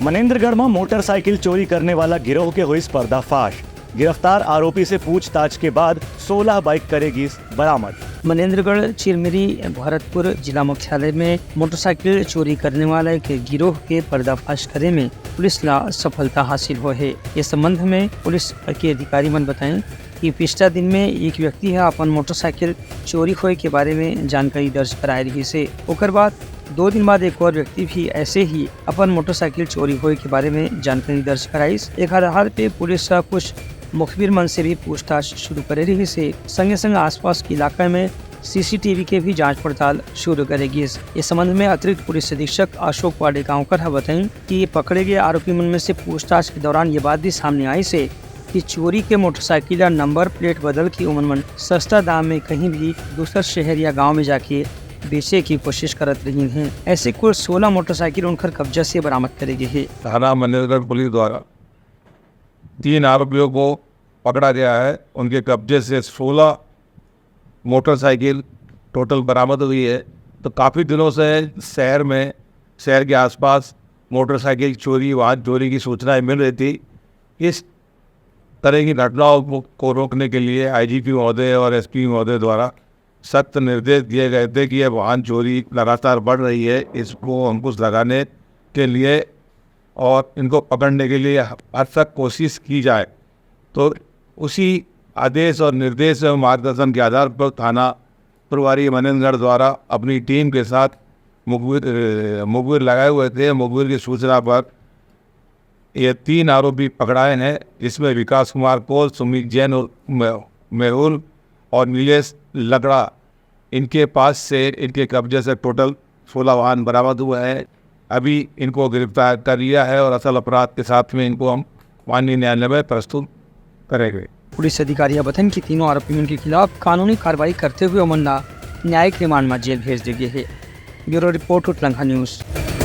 मनेंद्रगढ़ में मोटरसाइकिल चोरी करने वाला गिरोह के हुई पर्दाफाश। गिरफ्तार आरोपी से पूछताछ के बाद 16 बाइक करेगी बरामद। मनेंद्रगढ़ चिरमिरी भरतपुर जिला मुख्यालय में मोटरसाइकिल चोरी करने वाला एक गिरोह के पर्दाफाश करे में पुलिस ला सफलता हासिल हो है। इस संबंध में पुलिस के अधिकारी मन बताएं कि पिछला दिन में एक व्यक्ति है अपन मोटरसाइकिल चोरी होए के बारे में जानकारी दर्ज कराए रही से। ओकर बाद 2 दिन बाद एक और व्यक्ति भी ऐसे ही अपन मोटरसाइकिल चोरी होए के बारे में जानकारी दर्ज कराई। एक आधार पे पुलिस कुछ मुखबिर मन से भी पूछताछ शुरू करे रही से संगे संग आसपास के इलाके में सीसीटीवी के भी जांच पड़ताल शुरू करेगी। इस संबंध में अतिरिक्त पुलिस अधीक्षक अशोक वाडेगांवकर बताएं कि पकड़े गए आरोपी मन में से पूछताछ के दौरान ये बात भी सामने आई से कि चोरी के मोटरसाइकिल या नंबर प्लेट बदल के उमन सस्ता दाम में कहीं भी दूसरा शहर या गाँव में जाके बेचे की कोशिश करत रही हैं। ऐसे कुल 16 मोटरसाइकिल उनकर कब्जा से बरामद करेगी है। थाना मनेंद्रगढ़ पुलिस द्वारा 3 आरोपियों को पकड़ा गया है। उनके कब्जे से 16 मोटरसाइकिल टोटल बरामद हुई है। तो काफ़ी दिनों से शहर के आसपास मोटरसाइकिल चोरी वाहन चोरी की सूचनाएं मिल रही थी। इस तरह की घटनाओं को रोकने के लिए आईजीपी महोदय और एसपी महोदय द्वारा सख्त निर्देश दिए गए थे कि यह वाहन चोरी लगातार बढ़ रही है, इसको अंकुश लगाने के लिए और इनको पकड़ने के लिए हर तक कोशिश की जाए। तो उसी आदेश और निर्देश एवं मार्गदर्शन के आधार पर थाना प्रभारी मनेंद्रगढ़ द्वारा अपनी टीम के साथ मुखबिर लगाए हुए थे। मुखबिर की सूचना पर ये 3 आरोपी पकड़ाए हैं, जिसमें विकास कुमार कोल, सुमित जैन और मेहुल और नीलेश लगड़ा। इनके पास से इनके कब्जे से टोटल 16 वाहन बरामद हुए हैं। अभी इनको गिरफ्तार कर लिया है और असल अपराध के साथ में इनको हम माननीय न्यायालय में प्रस्तुत करेंगे। पुलिस अधिकारी बताएं कि तीनों आरोपियों के खिलाफ कानूनी कार्रवाई करते हुए उमन न्यायिक रिमांड में जेल भेज दी गई है। ब्यूरो रिपोर्ट उटलंघा न्यूज़।